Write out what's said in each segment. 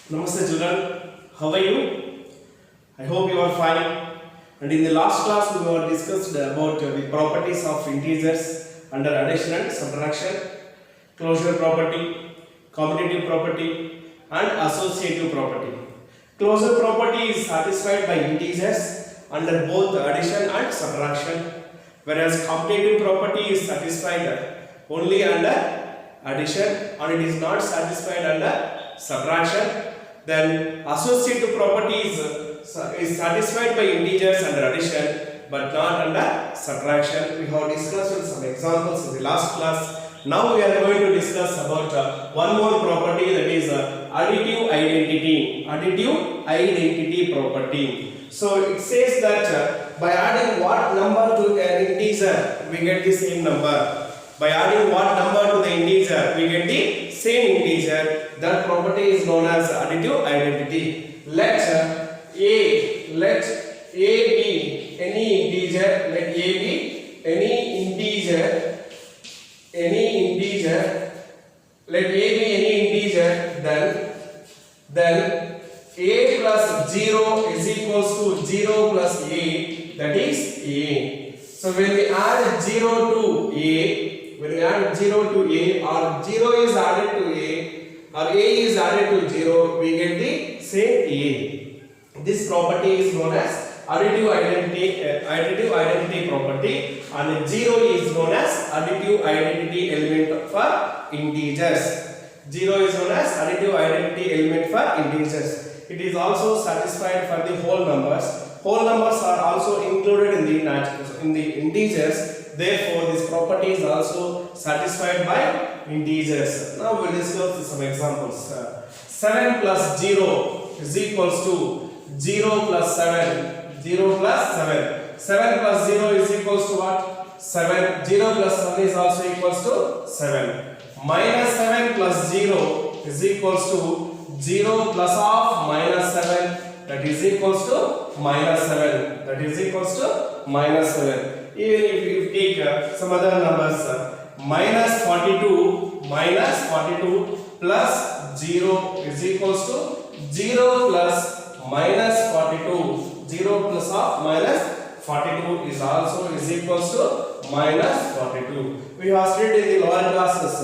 Namaste children, how are you? I hope you are fine. And in the last class we were discussed about the properties of integers under addition and subtraction, closure property, commutative property and associative property. Closure property is satisfied by integers under both addition and subtraction, whereas commutative property is satisfied only under addition and it is not satisfied under subtraction. Then associative property is satisfied by integers under addition but not under subtraction. We have discussed some examples in the last class. Now we are going to discuss about one more property, that is additive identity. Additive identity property. So it says that by adding what number to an integer we get the same number. By adding what number to the integer we get the same integer. That property is known as additive identity. Let a be any integer. Let a be any integer. Let a be any integer. Then a plus 0 is equals to 0 plus a, that is a. So when we add 0 to a, or 0 is added to a, or a is added to 0, we get the same a. This property is known as additive identity property, and 0 is known as additive identity element for integers. 0 is known as additive identity element for integers. It is also satisfied for the whole numbers. Whole numbers are also included in the integers. Therefore, this property is also satisfied by integers. Now we will discuss some examples. 7 plus 0 is equals to 0 plus 7. 0 plus 7. 7 plus 0 is equals to what? 7. 0 plus 7 is also equals to 7. Minus 7 plus 0 is equals to 0 plus of minus 7, that is equals to minus 7. That is equals to minus 7. Even if you take some other numbers, minus 42 plus 0 is equals to 0 plus minus 42. 0 plus of minus 42 is also is equals to minus 42. We have studied in the lower classes.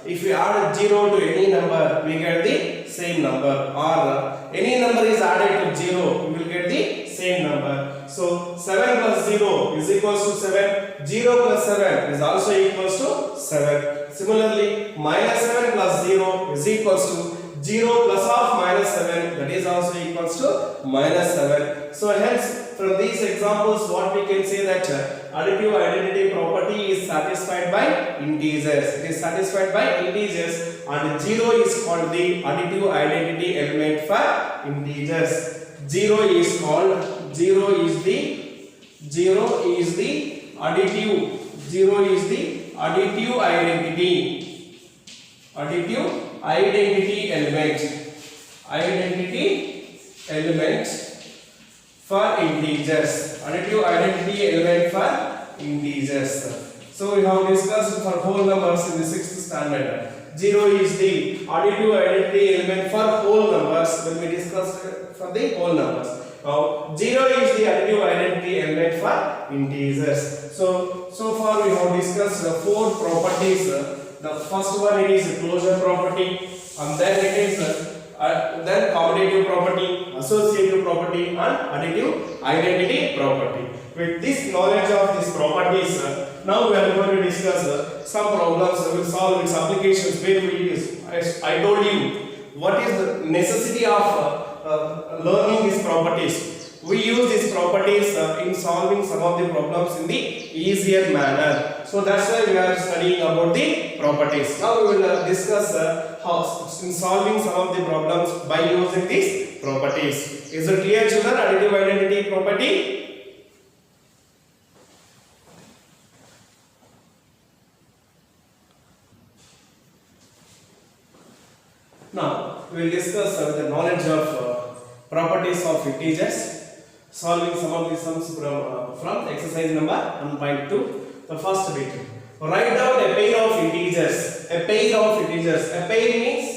If we add 0 to any number, we get the same number, or any number is added to 0, we will get the same number. So 7 plus 0 is equals to 7. 0 plus 7 is also equals to 7. Similarly, minus 7 plus 0 is equals to 0 plus of minus 7, that is also equals to minus 7. So hence, from these examples, what we can say that additive identity property is satisfied by integers. It is satisfied by integers, and 0 is called the additive identity element for integers. 0 is the additive identity element for integers. Additive identity element for integers. So we have discussed for whole numbers in the 6th standard. 0 is the additive identity element for whole numbers when we discussed for the whole numbers. Now 0 is the additive identity element for integers. So far we have discussed 4 properties. The first one, it is closure property, and then it is then commutative property, associative property, and additive identity property. With this knowledge of these properties, now we are going to discuss some problems. We will solve its applications where we use. I told you what is the necessity of learning these properties. We use these properties in solving some of the problems in the easier manner. So that's why we are studying about the properties. Now we will discuss how in solving some of the problems by using these properties. Is it clear, children? Additive identity property. Now we will discuss the knowledge of properties of integers. Solving some of the sums from exercise number 1.2. The first bit. Write down a pair of integers. A pair means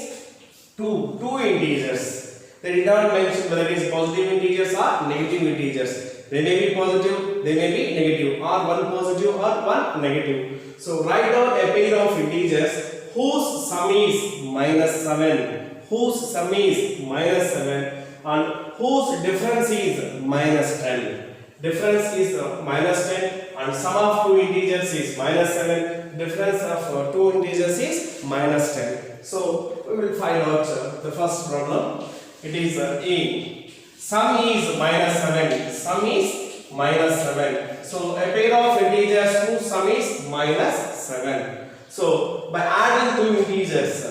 two integers. They did not mention whether it is positive integers or negative integers. They may be positive, they may be negative, or one positive or one negative. So write down a pair of integers whose sum is minus 7, whose sum is minus 7, and whose difference is minus 10. Difference is minus 10 and sum of two integers is minus 7. Difference of two integers is minus 10. So we will find out the first problem. It is A. Sum is minus 7. Sum is minus 7. So a pair of integers whose sum is minus 7. So by adding two integers,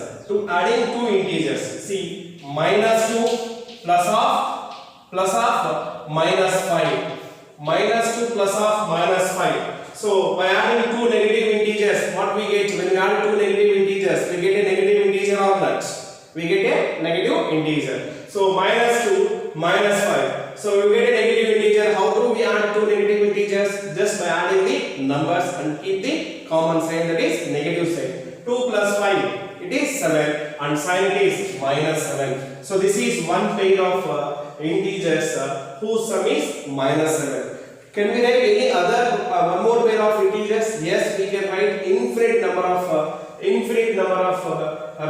see minus 2 plus of minus 5. Minus 2 plus of minus 5. So by adding two negative integers, what we get when we add two negative integers? We get a negative integer or not? We get a negative integer. So minus 2, minus 5. So we get a negative integer. How do we add two negative integers? Just by adding the numbers and keep the common sign, that is negative sign. 2 plus 5, it is 7, and sign it is minus 7. So this is one pair of integers whose sum is minus 7. Can we write any other one more pair of integers? Yes, we can write infinite number of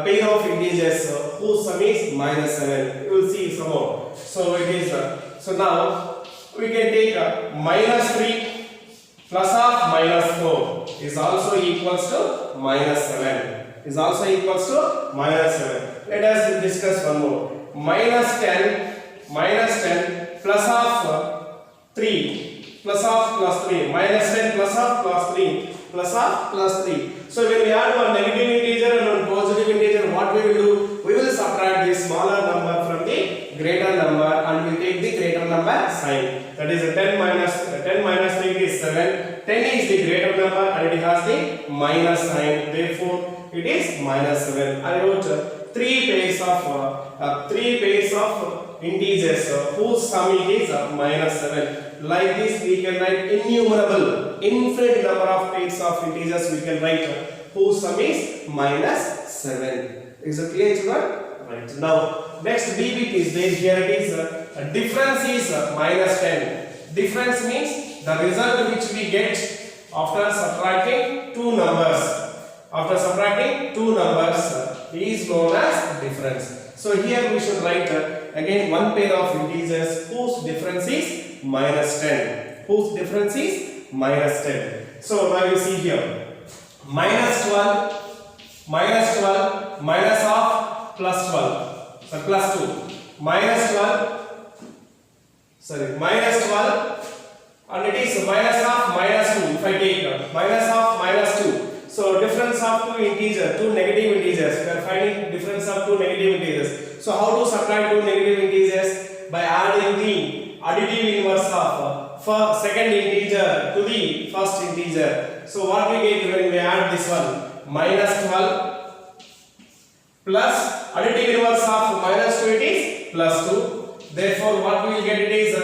pair of integers whose sum is minus 7. You will see some more. So it is so now we can take minus 3 plus of minus 4 is also equals to minus 7. Is also equals to minus 7. Let us discuss one more. Minus 10 plus of 3 plus of plus 3, minus 10 plus of plus 3 plus of plus 3. So when we add one negative integer and one positive integer, what we will do? We will subtract the smaller number from the greater number and we take the greater number sign. That is 10 minus 3 is 7. 10 is the greater number and it has the minus sign. Therefore, it is minus 7. I wrote three pairs of integers whose sum is minus 7. Like this, we can write infinite number of pairs of integers. We can write whose sum is minus 7. Is it clear, children? Right. Now, next DBT is there. Here it is. Difference is minus 10. Difference means the result which we get after subtracting two numbers. After subtracting two numbers is known as difference. So here we should write again one pair of integers whose difference is minus 10. Whose difference is minus 10. So now you see here minus 12 minus of plus 12. So plus 2 minus 12 and it is minus of minus 2. If I take minus of minus 2. So difference of two negative integers. We are finding difference of two negative integers. So how to subtract two negative integers? By adding the additive inverse of second integer to the first integer. So what we get when we add this one? Minus 12 plus additive inverse of minus 2, it is plus 2. Therefore what we will get, it is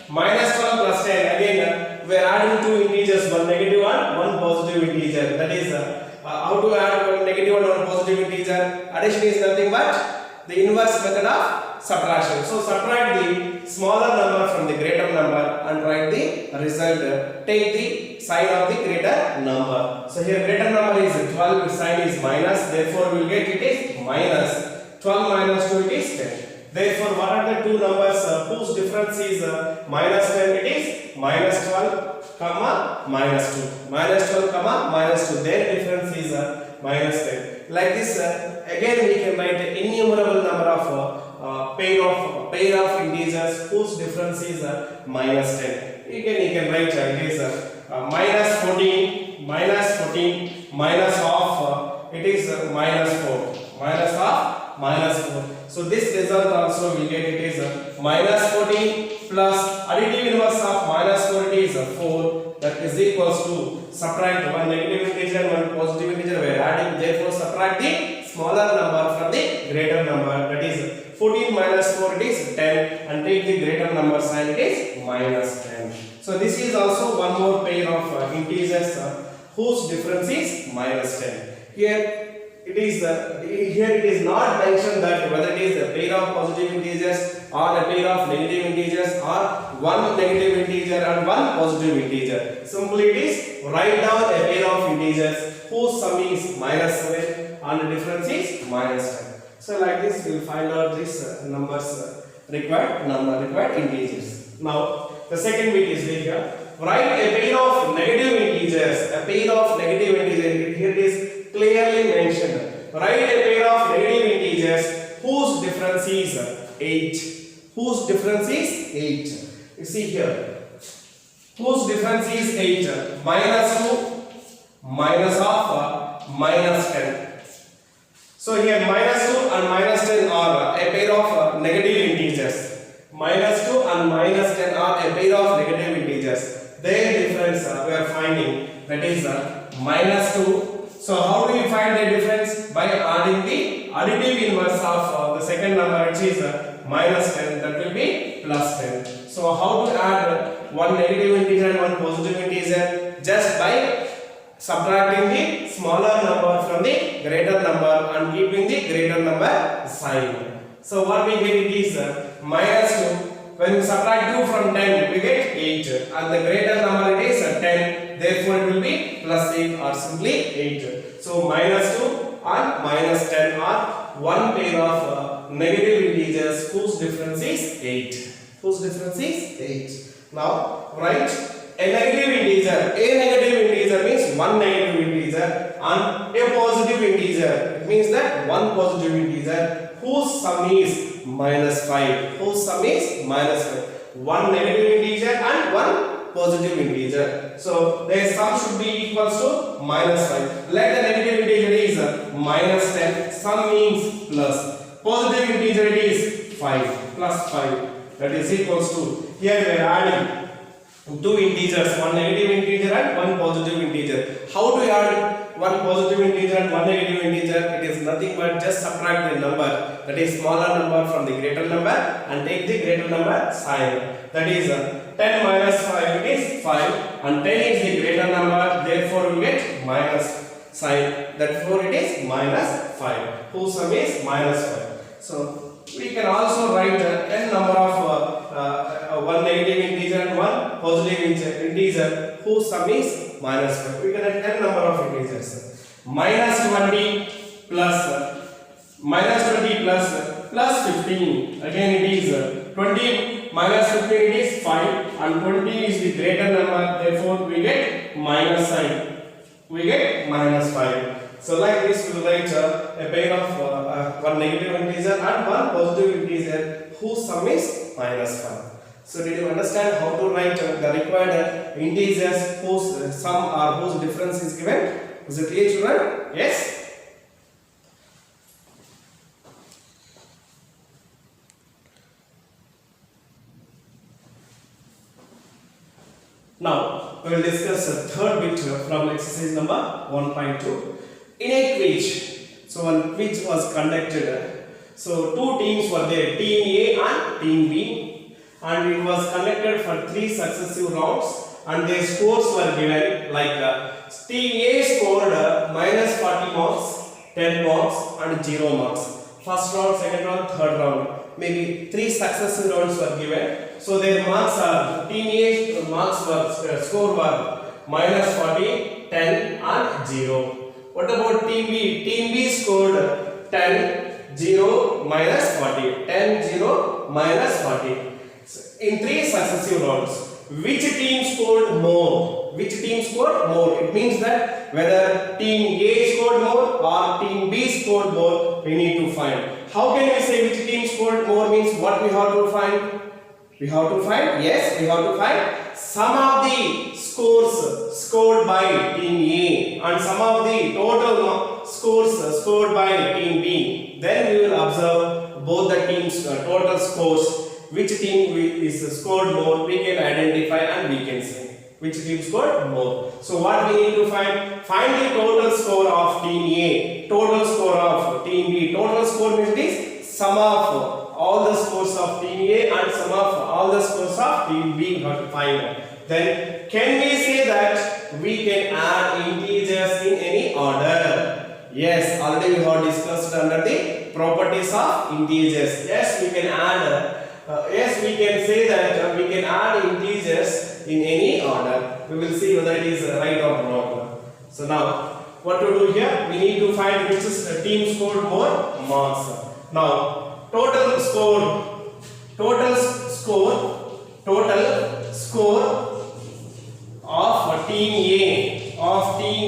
minus 12 plus 10. Again we are adding two integers, one negative and one positive integer. That is how to add one negative and one positive integer. Addition is nothing but the inverse method of subtraction. So subtract the smaller number from the greater number and write the result. Take the sign of the greater number. So here greater number is 12, sign is minus. Therefore we will get it is minus 12 minus 2, it is 10. Therefore, what are the two numbers whose difference is minus 10? It is minus 12 comma minus 2. Minus 12 comma minus 2. Their difference is minus 10. Like this, again we can write an innumerable number of pair of integers whose difference is minus 10. Again you can write it is minus 14 minus of it is minus 4. Minus of minus 4. So this result also we get, it is minus 14 plus additive inverse of minus 4, it is 4. That is equals to subtract one negative integer and one positive integer. We are adding, therefore subtract the smaller number from the greater number. That is 14 minus 4, it is 10, and take the greater number sign, it is minus 10. So this is also one more pair of integers whose difference is minus 10. Here it is not mentioned that whether it is a pair of positive integers or a pair of negative integers or one negative integer and one positive integer. Simply it is write down a pair of integers whose sum is -7 and the difference is -10. So like this we will find out this numbers required integers. Now the second bit is here. Write a pair of negative integers. A pair of negative integers. Here it is clearly mentioned. Write a pair of negative integers whose difference is 8. Whose difference is 8. You see here. Whose difference is 8. -2, -10. So here -2 and -10 are a pair of negative integers. -2 and -10 are a pair of negative integers. Their difference we are finding, that is -2. So how do we find the difference? By adding the additive inverse of the second number, which is -10, that will be +10. So how to add one negative integer and one positive integer? Just by subtracting the smaller number from the greater number and keeping the greater number sign. So what we get it is -2. When we subtract 2 from 10, we get 8, and the greater number it is 10. Therefore, it will be +8 or simply 8. So -2 and -10 are one pair of negative integers whose difference is 8. Whose difference is 8. Now write a negative integer. A negative integer means one negative integer and a positive integer. It means that one positive integer whose sum is -5. Whose sum is -5. One negative integer and one positive integer. So their sum should be equals to -5. Let the negative integer is -10. Sum means plus. Positive integer it is 5 plus 5. That is equals to. Here we are adding two integers, one negative integer and one positive integer. How do we add one positive integer and one negative integer? It is nothing but just subtract the number, that is smaller number, from the greater number and take the greater number sign. That is 10 minus 5, it is 5, and 10 is the greater number, therefore we get minus sign. Therefore it is -5. Whose sum is -5. So we can also write n number of one negative integer and one positive integer whose sum is -5. We can have n number of integers. -20 plus +15. Again it is 20 minus 15, it is 5, and 20 is the greater number, therefore we get minus sign. We get -5. So like this we will write a pair of one negative integer and one positive integer whose sum is -5. So did you understand how to write the required integers whose sum or whose difference is given? Is it clear, children? Yes? Now we will discuss the third bit from exercise number 1.2. In a quiz, so one quiz was conducted. So two teams were there, Team A and Team B, and it was conducted for 3 successive rounds, and their scores were given like Team A scored -40 marks, 10 marks, and 0 marks. First round, second round, third round. Maybe 3 successive rounds were given. So their marks are, Team A marks were score were -40, 10, and 0. What about Team B? Team B scored 10, 0, -40. 10, 0, -40. In 3 successive rounds. Which team scored more? Which team scored more? It means that whether Team A scored more or Team B scored more, we need to find. How can we say which team scored more? Means what we have to find? We have to find, yes, we have to find sum of the scores scored by Team A and sum of the total scores scored by Team B. Then we will observe both the teams' total scores. Which team is scored more, we can identify and we can say which team scored more. So what we need to find? Find the total score of Team A, total score of Team B. Total score means it is sum of all the scores of Team A and sum of all the scores of Team B we have to find. Then can we say that we can add integers in any order? Yes, already we have discussed under the properties of integers. Yes, we can add. Yes, we can say that we can add integers in any order. We will see whether it is right or wrong. So now, what to do here? We need to find which is team scored more marks. Now, total score of team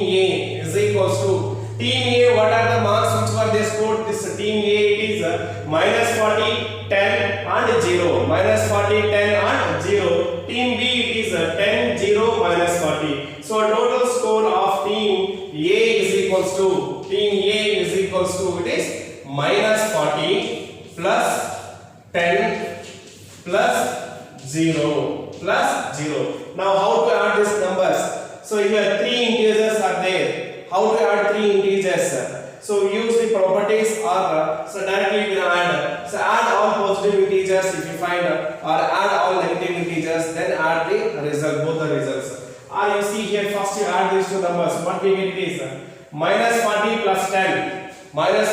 A is equals to team A. What are the marks which were they scored? This team A, it is minus 40, 10 and 0. Minus 40, 10 and 0. Team B, it is 10, 0, minus 40. So total score of team A is equals to it is minus 40 plus 10 plus 0 plus 0. Now how to add these numbers? So here three integers are there. How to add three integers? So use the properties or so directly we can add. So add all positive integers if you find or add all negative integers, then add the result, both the results. Or you see here first you add these two numbers. What we get is minus 40 plus 10. Minus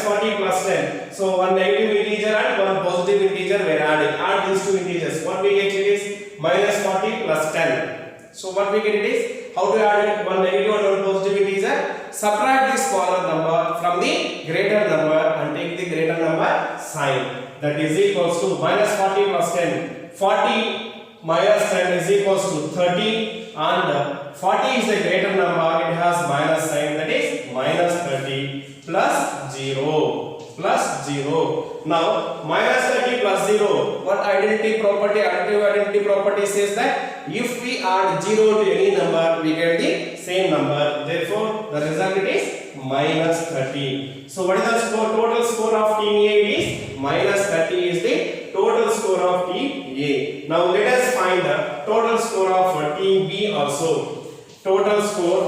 40 plus 10. So one negative integer and one positive integer we are adding. Add these two integers. What we get is minus 40 plus 10. So what we get is how to add it? One negative and one positive integer. Subtract the smaller number from the greater number and take the greater number sign. That is equals to minus 40 plus 10. 40 minus 10 is equals to 30 and 40 is the greater number. It has minus sign, that is minus 30 plus 0 plus 0. Now minus 30 plus 0. What identity property? Additive identity property says that if we add 0 to any number, we get the same number. Therefore, the result is minus 30. So what is the score? Total score of team A is minus 30 is the total score of team A. Now let us find the total score of team B also. Total score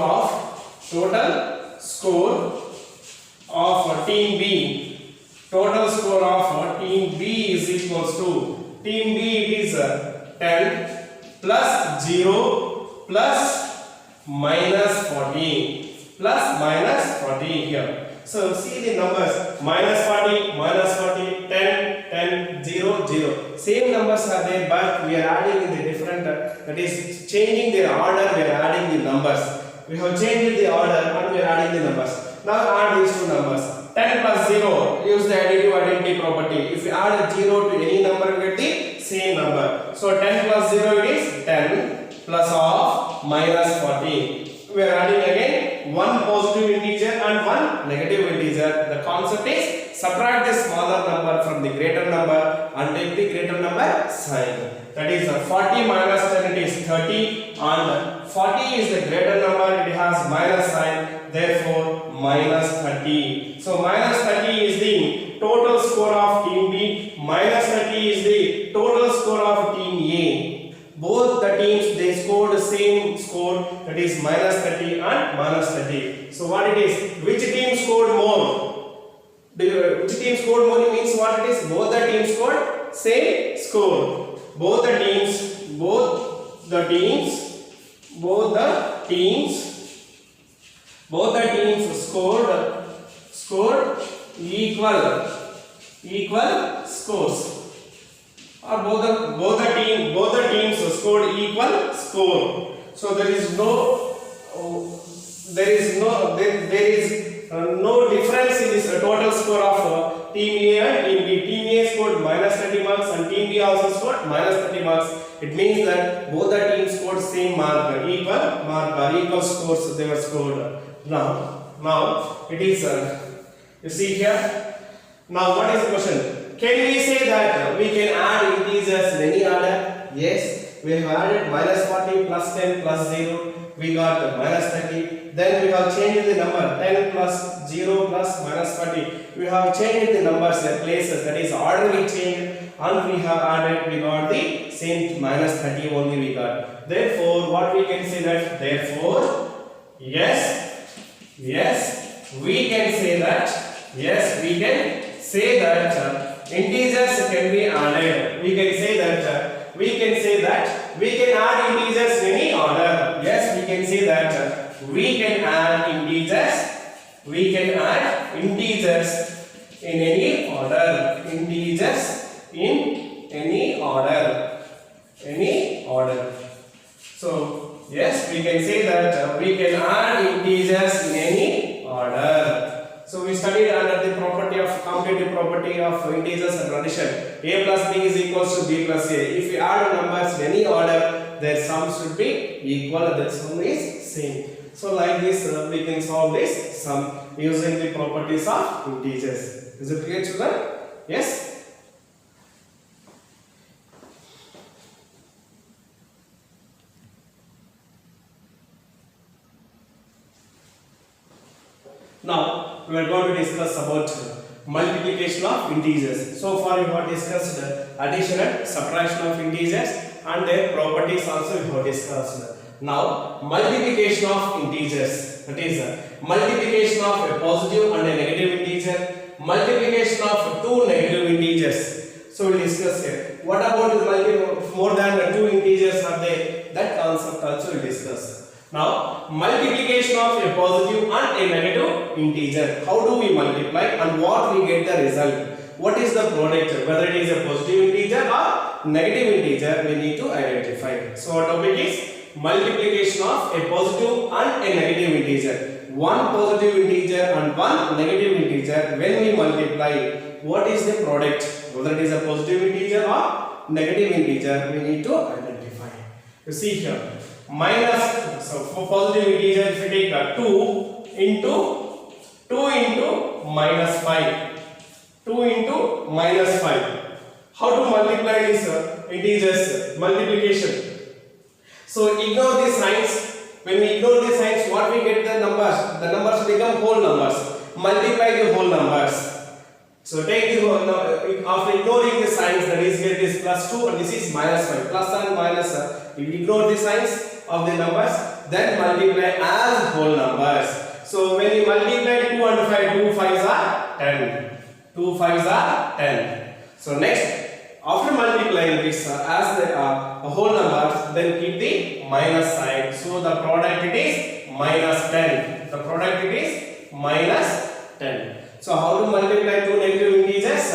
of team B. Total score of team B is equals to team B, it is 10 plus 0 plus minus 40 plus minus 40 here. So see the numbers minus 40, 10, 10, 0, 0. Same numbers are there, but we are adding in the different, that is changing their order, we are adding the numbers. We have changed the order and we are adding the numbers. Now add these two numbers. 10 plus 0, use the additive identity property. If you add 0 to any number, you get the same number. So 10 plus 0 is 10 plus of minus 40. We are adding again one positive integer and one negative integer. The concept is subtract the smaller number from the greater number and take the greater number sign. That is 40 minus 10, it is 30 and 40 is the greater number, it has minus sign, therefore minus 30. So minus 30 is the total score of team B, minus 30 is the total score of team A. Both the teams, they scored the same score, that is minus 30 and minus 30. So what it is? Which team scored more? Which team scored more means what it is? Both the teams scored same score. Both the teams scored equal scores. Or both the teams scored equal score. So there is no difference in this total score of team A and team B. Team A scored minus 30 marks and team B also scored minus 30 marks. It means that both the teams scored same mark, equal scores they were scored. Now it is you see here. Now what is the question? Can we say that we can add integers in any order? Yes, we have added minus 40 plus 10 plus 0. We got minus 30. Then we have changed the number 10 plus 0 plus minus 40. We have changed the numbers, the places, that is order we changed, and we have added, we got the same minus 30 only we got. Therefore, what we can say that, yes, we can say that integers can be added. We can say that we can add integers in any order. Yes, we can say that we can add integers in any order. Integers in any order. Any order. So yes, we can say that we can add integers in any order. So we studied under the property of commutative property of integers and addition. A plus b is equals to b plus a. If we add numbers in any order, their sum should be equal. The sum is same. So like this, we can solve this sum using the properties of integers. Is it clear, children? Yes. Now we are going to discuss about multiplication of integers. So far we have discussed addition and subtraction of integers and their properties also we have discussed. Now multiplication of integers, that is multiplication of a positive and a negative integer, multiplication of two negative integers. So we will discuss here. What about more than two integers are there? That concept also we will discuss. Now multiplication of a positive and a negative integer. How do we multiply and what we get the result? What is the product? Whether it is a positive integer or negative integer, we need to identify. So our topic is multiplication of a positive and a negative integer. One positive integer and one negative integer, when we multiply, what is the product? Whether it is a positive integer or negative integer, we need to identify. You see here, minus, so for positive integer, if we take 2 into minus 5, 2 into minus 5. How to multiply these integers? Multiplication. So ignore these signs. When we ignore these signs, what we get? The numbers. The numbers become whole numbers. Multiply the whole numbers. So take the whole number. After ignoring the signs, that is here this plus 2 and this is minus 5. Plus and minus. If we ignore the signs of the numbers, then multiply as whole numbers. So when you multiply 2 and 5, 2 5s are 10. 2 5s are 10. So next, after multiplying this as the whole numbers, then keep the minus sign. So the product it is minus 10. The product it is minus 10. So how to multiply two negative integers?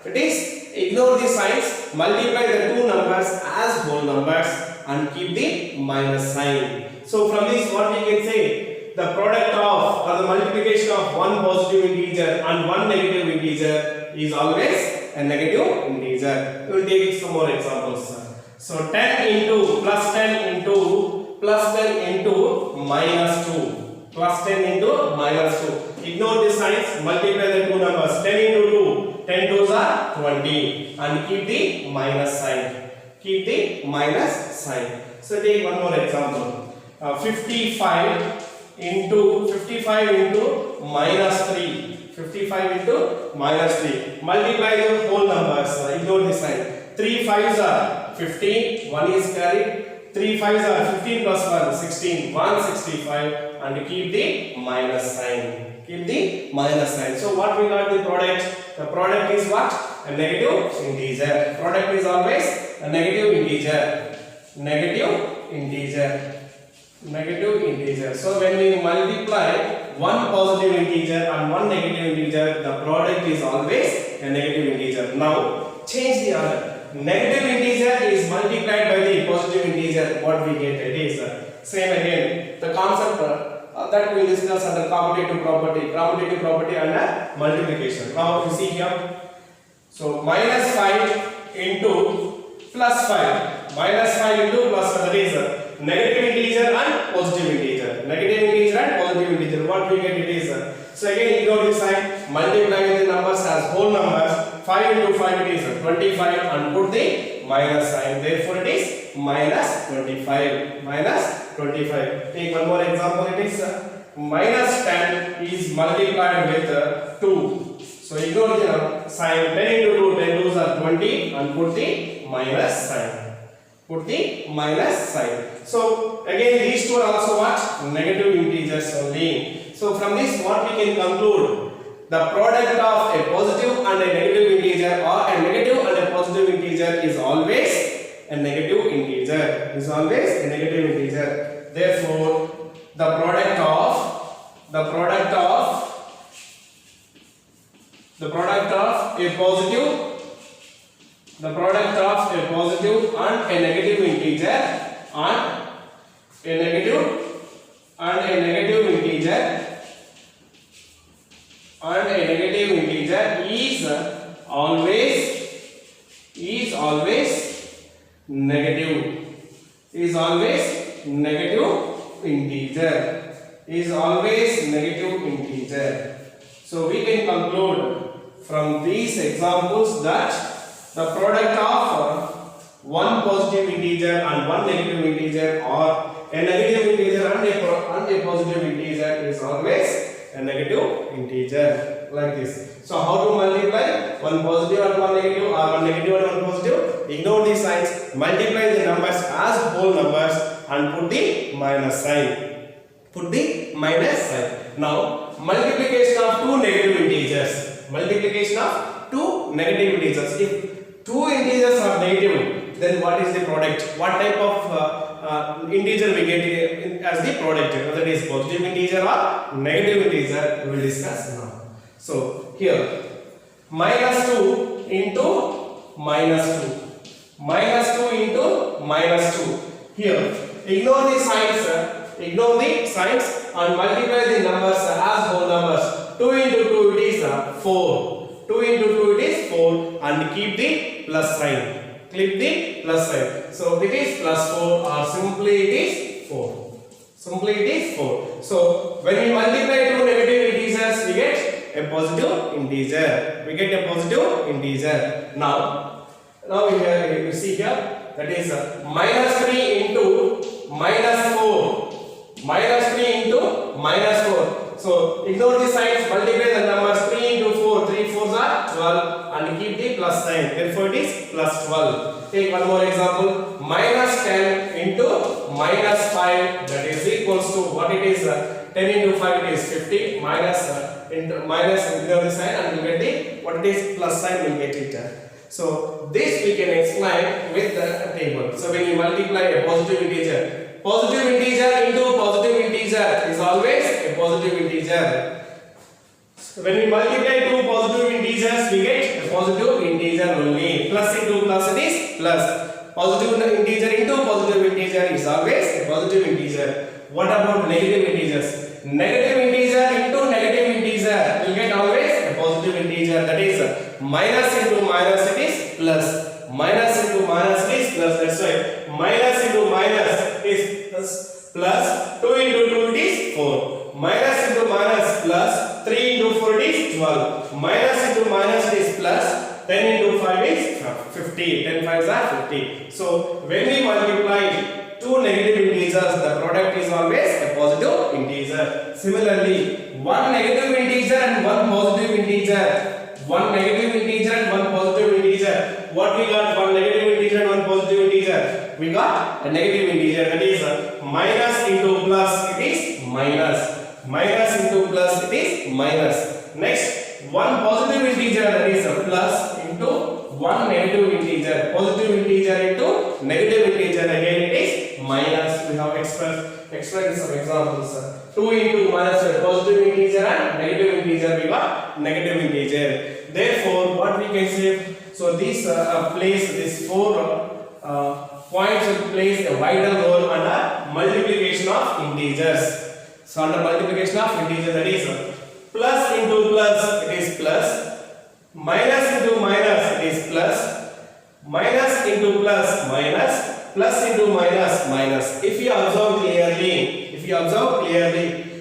It is ignore the signs, multiply the two numbers as whole numbers and keep the minus sign. So from this what we can say? The product of or the multiplication of one positive integer and one negative integer is always a negative integer. We will take some more examples. So 10 into plus 10 into minus 2. Plus 10 into minus 2. Ignore the signs, multiply the two numbers. 10 into 2, 10 2s are 20 and keep the minus sign. Keep the minus sign. So take one more example. 55 into minus 3. 55 into minus 3. Multiply the whole numbers. Ignore the sign. 3 5s are 15. 1 is carried. 3 5s are 15 plus 1 16. 165 and keep the minus sign. Keep the minus sign. So what we got the product? The product is what? A negative integer. Product is always a negative integer. Negative integer. Negative integer. So when we multiply one positive integer and one negative integer, the product is always a negative integer. Now change the order. Negative integer is multiplied by the positive integer. What we get? It is same again. The concept that we will discuss under commutative property under multiplication. Now you see here. So minus 5 into plus 5. Minus 5 into plus 5. That is negative integer and positive integer. Negative integer and positive integer. What we get? It is so again ignore this sign. Multiply the numbers as whole numbers. 5 into 5 it is 25 and put the minus sign. Therefore it is minus 25. Minus 25. Take one more example. It is minus 10 is multiplied with 2. So ignore the sign. 10 into 2, 10 2s are 20 and put the minus sign. Put the minus sign. So again these two are also what? Negative integers only. So from this what we can conclude? The product of a positive and a negative integer or a negative and a positive integer is always a negative integer. Is always a negative integer. Therefore the product of product of a positive, the product of a positive and a negative integer and a negative integer is always negative. Is always negative integer. So we can conclude from these examples that the product of one positive integer and one negative integer, or a negative integer and a positive integer, is always a negative integer, like this. So how to multiply one positive and one negative, or one negative and one positive? Ignore these signs, multiply the numbers as whole numbers and put the minus sign. Now multiplication of two negative integers. If two integers are negative, then what is the product? What type of integer we get as the product? Whether it is positive integer or negative integer, we will discuss now. So here minus 2 into minus 2. Minus 2 into minus 2. Here ignore the signs and multiply the numbers as whole numbers. 2 into 2 it is 4. 2 into 2 it is 4, and keep the plus sign. So it is plus 4, or simply it is 4. So when we multiply two negative integers, we get a positive integer. Now you see here, that is minus 3 into minus 4. Minus 3 into minus 4. So ignore the signs, multiply the numbers. 3 into 4, 3 4s are 12, and keep the plus sign. Therefore it is plus 12. Take one more example. Minus 10 into minus 5, that is equals to what it is? 10 into 5 it is 50. Minus ignore the sign, and we get the what it is plus sign, we get it. So this we can explain with the table. So when you multiply a positive integer into positive integer is always a positive integer. So when we multiply two positive integers, we get a positive integer only. Plus into plus it is plus. Positive integer into positive integer is always a positive integer. What about negative integers? Negative integer into negative integer will get always a positive integer. That is minus into minus it is plus. Minus into minus is plus. That's why minus into minus is plus. 2 into 2 it is 4. Minus into minus plus. 3 into 4 it is 12. Minus into minus is plus. 10 into 5 is 50. 10 5s are 50. So when we multiply two negative integers, the product is always a positive integer. Similarly, one negative integer and one positive integer. One negative integer and one positive integer. What we got? One negative integer and one positive integer. We got a negative integer, that is minus into plus it is minus. Minus into plus it is minus. Next, one positive integer, that is plus, into one negative integer. Positive integer into negative integer, again it is minus. We have expressed some examples. 2 into minus a positive integer and negative integer, we got negative integer. Therefore, what we can say, so this these 4 points will plays a vital role under multiplication of integers. So under multiplication of integers, that is plus into plus it is plus, minus into minus it is plus, minus into plus minus, plus into minus minus. If you observe clearly,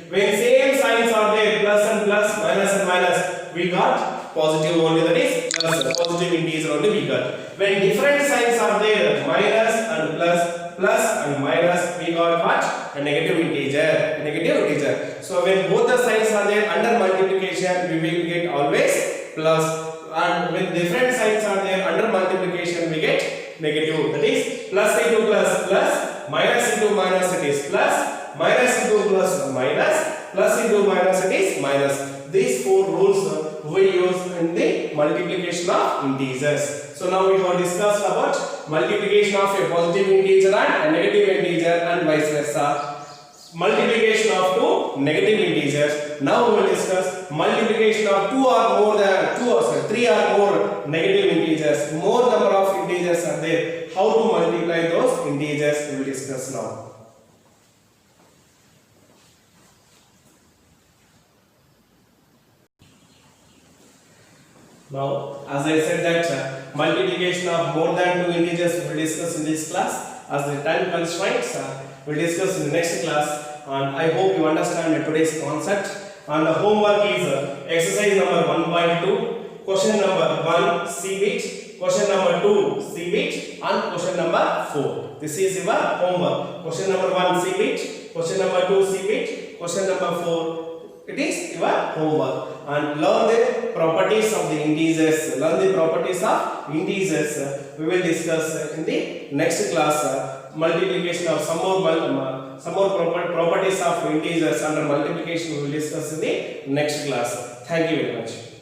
when same signs are there, plus and plus, minus and minus, we got positive only, that is plus, positive integer only we got. When different signs are there, minus and plus and minus, we got what? A negative integer. So when both the signs are there, under multiplication we will get always plus, and when different signs are there, under multiplication we get negative. That is plus into plus, minus into minus it is plus, minus into plus minus, plus into minus it is minus. These 4 rules we use in the multiplication of integers. So now we have discussed about multiplication of a positive integer and a negative integer, and vice versa. multiplication of two negative integers. Now we will discuss multiplication of two or more than three or more negative integers. More number of integers are there. How to multiply those integers we will discuss now. Now, as I said that multiplication of more than two integers we will discuss in this class. As the time constraints, we will discuss in the next class. And I hope you understand today's concept. And the homework is exercise number 1.2, question number 1, see it, question number 2, see it, and question number 4. This is your homework. Question number 1, see it, question number 2, see it, question number 4. It is your homework. And learn the properties of the integers. Learn the properties of integers. We will discuss in the next class. Multiplication of some more properties of integers under multiplication we will discuss in the next class. Thank you very much.